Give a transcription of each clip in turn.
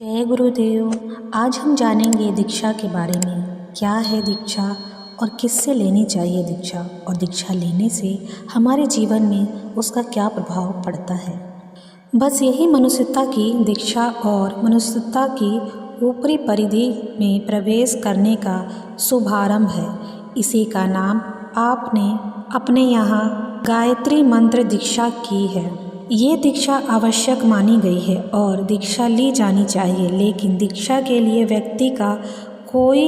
जय गुरुदेव। आज हम जानेंगे दीक्षा के बारे में। क्या है दीक्षा और किससे लेनी चाहिए दीक्षा, और दीक्षा लेने से हमारे जीवन में उसका क्या प्रभाव पड़ता है। बस यही मनुष्यता की दीक्षा और मनुष्यता की ऊपरी परिधि में प्रवेश करने का शुभारंभ है। इसी का नाम आपने अपने यहाँ गायत्री मंत्र दीक्षा की है। ये दीक्षा आवश्यक मानी गई है और दीक्षा ली जानी चाहिए, लेकिन दीक्षा के लिए व्यक्ति का कोई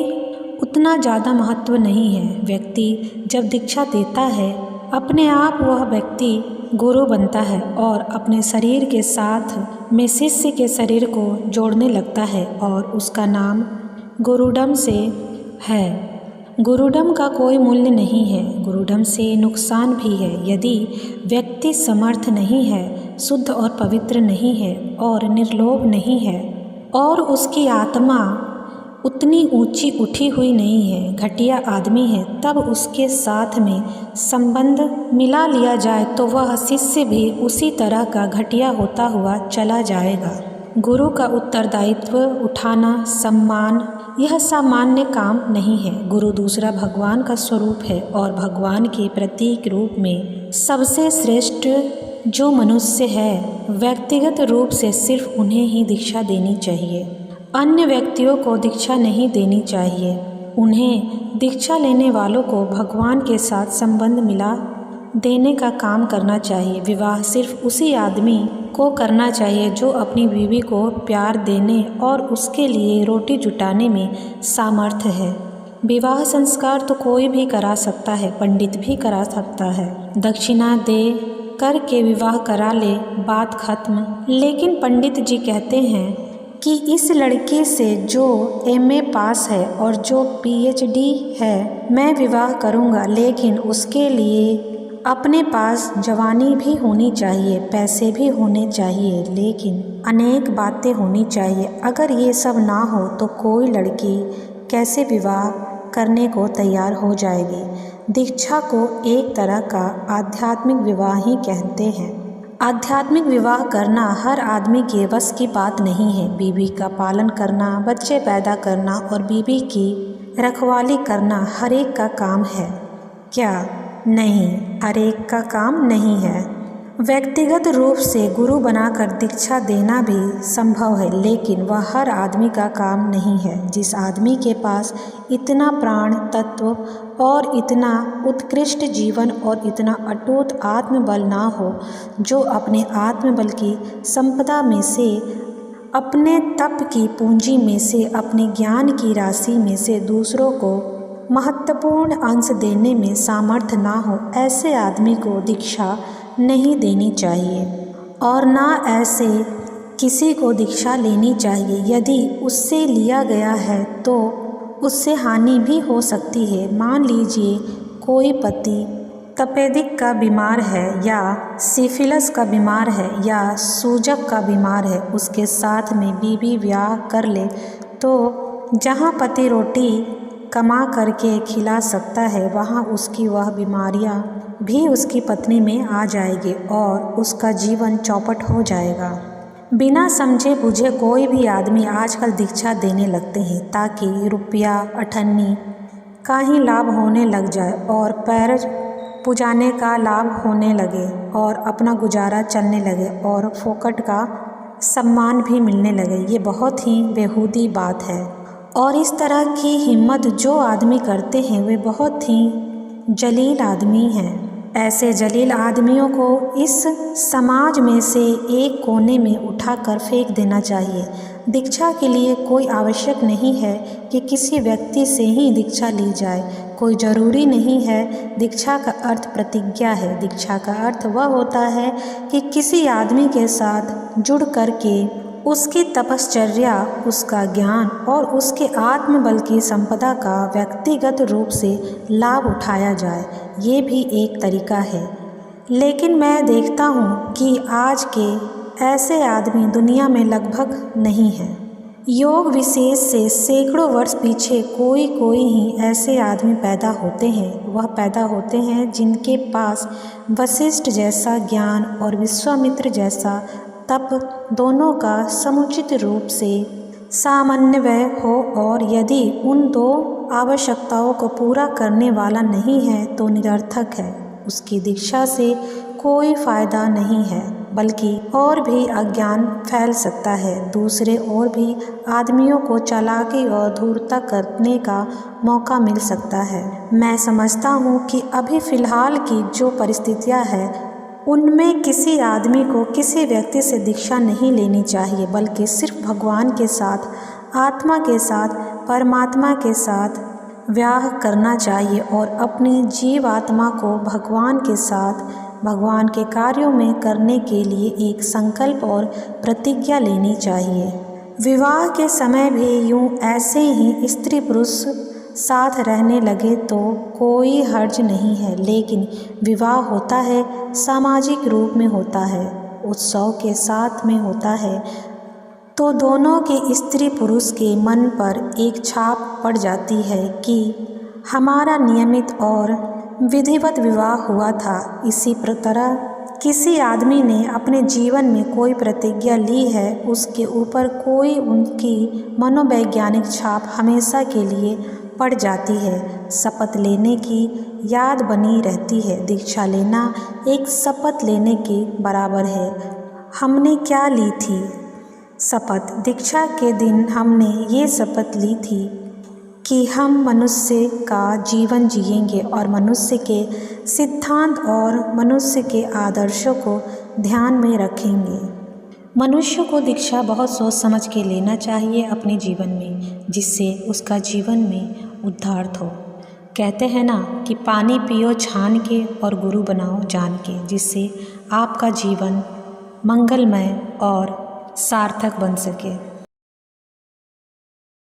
उतना ज़्यादा महत्व नहीं है। व्यक्ति जब दीक्षा देता है, अपने आप वह व्यक्ति गुरु बनता है और अपने शरीर के साथ में शिष्य के शरीर को जोड़ने लगता है और उसका नाम गुरुडम से है। गुरुडम का कोई मूल्य नहीं है, गुरुडम से नुकसान भी है। यदि व्यक्ति समर्थ नहीं है, शुद्ध और पवित्र नहीं है और निर्लोभ नहीं है और उसकी आत्मा उतनी ऊंची उठी हुई नहीं है, घटिया आदमी है, तब उसके साथ में संबंध मिला लिया जाए तो वह शिष्य भी उसी तरह का घटिया होता हुआ चला जाएगा। गुरु का उत्तरदायित्व उठाना, सम्मान, यह सामान्य काम नहीं है। गुरु दूसरा भगवान का स्वरूप है और भगवान के प्रतीक रूप में सबसे श्रेष्ठ जो मनुष्य है, व्यक्तिगत रूप से सिर्फ उन्हें ही दीक्षा देनी चाहिए। अन्य व्यक्तियों को दीक्षा नहीं देनी चाहिए। उन्हें दीक्षा लेने वालों को भगवान के साथ संबंध मिला देने का काम करना चाहिए। विवाह सिर्फ उसी आदमी को करना चाहिए जो अपनी बीवी को प्यार देने और उसके लिए रोटी जुटाने में सामर्थ्य है। विवाह संस्कार तो कोई भी करा सकता है, पंडित भी करा सकता है। दक्षिणा दे करके विवाह करा ले, बात खत्म। लेकिन पंडित जी कहते हैं कि इस लड़के से जो MA पास है और जो PhD है, मैं विवाह करूँगा, लेकिन उसके लिए अपने पास जवानी भी होनी चाहिए, पैसे भी होने चाहिए, लेकिन अनेक बातें होनी चाहिए। अगर ये सब ना हो तो कोई लड़की कैसे विवाह करने को तैयार हो जाएगी। दीक्षा को एक तरह का आध्यात्मिक विवाह ही कहते हैं। आध्यात्मिक विवाह करना हर आदमी के बस की बात नहीं है। बीवी का पालन करना, बच्चे पैदा करना और बीवी की रखवाली करना हर एक का काम है। क्या नहीं, हर एक का काम नहीं है। व्यक्तिगत रूप से गुरु बनाकर दीक्षा देना भी संभव है, लेकिन वह हर आदमी का काम नहीं है। जिस आदमी के पास इतना प्राण तत्व और इतना उत्कृष्ट जीवन और इतना अटूट आत्मबल ना हो, जो अपने आत्मबल की संपदा में से, अपने तप की पूंजी में से, अपने ज्ञान की राशि में से दूसरों को महत्वपूर्ण अंश देने में सामर्थ्य ना हो, ऐसे आदमी को दीक्षा नहीं देनी चाहिए और ना ऐसे किसी को दीक्षा लेनी चाहिए। यदि उससे लिया गया है तो उससे हानि भी हो सकती है। मान लीजिए कोई पति तपेदिक का बीमार है या सिफिलिस का बीमार है या सूजक का बीमार है, उसके साथ में बीवी ब्याह कर ले तो जहाँ पति रोटी कमा करके खिला सकता है, वहाँ उसकी वह बीमारियाँ भी उसकी पत्नी में आ जाएगी और उसका जीवन चौपट हो जाएगा। बिना समझे बुझे कोई भी आदमी आजकल दीक्षा देने लगते हैं ताकि रुपया अठन्नी का ही लाभ होने लग जाए और पैर पुजाने का लाभ होने लगे और अपना गुजारा चलने लगे और फोकट का सम्मान भी मिलने लगे। ये बहुत ही बेहूदी बात है और इस तरह की हिम्मत जो आदमी करते हैं वे बहुत ही जलील आदमी हैं। ऐसे जलील आदमियों को इस समाज में से एक कोने में उठाकर फेंक देना चाहिए। दीक्षा के लिए कोई आवश्यक नहीं है कि किसी व्यक्ति से ही दीक्षा ली जाए। कोई ज़रूरी नहीं है। दीक्षा का अर्थ प्रतिज्ञा है। दीक्षा का अर्थ वह होता है कि किसी आदमी के साथ जुड़ करके उसकी तपश्चर्या, उसका ज्ञान और उसके आत्मबल की संपदा का व्यक्तिगत रूप से लाभ उठाया जाए। ये भी एक तरीका है, लेकिन मैं देखता हूँ कि आज के ऐसे आदमी दुनिया में लगभग नहीं हैं। योग विशेष से सैकड़ों वर्ष पीछे कोई ही ऐसे आदमी पैदा होते हैं। वह पैदा होते हैं जिनके पास वशिष्ठ जैसा ज्ञान और विश्वामित्र जैसा तप दोनों का समुचित रूप से समन्वय हो और यदि उन दो आवश्यकताओं को पूरा करने वाला नहीं है तो निरर्थक है। उसकी दीक्षा से कोई फायदा नहीं है, बल्कि और भी अज्ञान फैल सकता है। दूसरे और भी आदमियों को चालाकी और धूर्तता करने का मौका मिल सकता है। मैं समझता हूँ कि अभी फ़िलहाल की जो परिस्थितियाँ हैं उनमें किसी आदमी को किसी व्यक्ति से दीक्षा नहीं लेनी चाहिए, बल्कि सिर्फ भगवान के साथ, आत्मा के साथ, परमात्मा के साथ विवाह करना चाहिए और अपनी जीवात्मा को भगवान के साथ, भगवान के कार्यों में करने के लिए एक संकल्प और प्रतिज्ञा लेनी चाहिए। विवाह के समय भी यूँ ऐसे ही स्त्री पुरुष साथ रहने लगे तो कोई हर्ज नहीं है, लेकिन विवाह होता है सामाजिक रूप में होता है, उत्सव के साथ में होता है, तो दोनों के स्त्री पुरुष के मन पर एक छाप पड़ जाती है कि हमारा नियमित और विधिवत विवाह हुआ था। इसी तरह किसी आदमी ने अपने जीवन में कोई प्रतिज्ञा ली है, उसके ऊपर कोई उनकी मनोवैज्ञानिक छाप हमेशा के लिए पड़ जाती है। शपथ लेने की याद बनी रहती है। दीक्षा लेना एक शपथ लेने के बराबर है। हमने क्या ली थी शपथ? दीक्षा के दिन हमने ये शपथ ली थी कि हम मनुष्य का जीवन जिएंगे और मनुष्य के सिद्धांत और मनुष्य के आदर्शों को ध्यान में रखेंगे। मनुष्य को दीक्षा बहुत सोच समझ के लेना चाहिए अपने जीवन में, जिससे उसका जीवन में उद्धार हो। कहते हैं ना कि पानी पियो छान के और गुरु बनाओ जान के, जिससे आपका जीवन मंगलमय और सार्थक बन सके।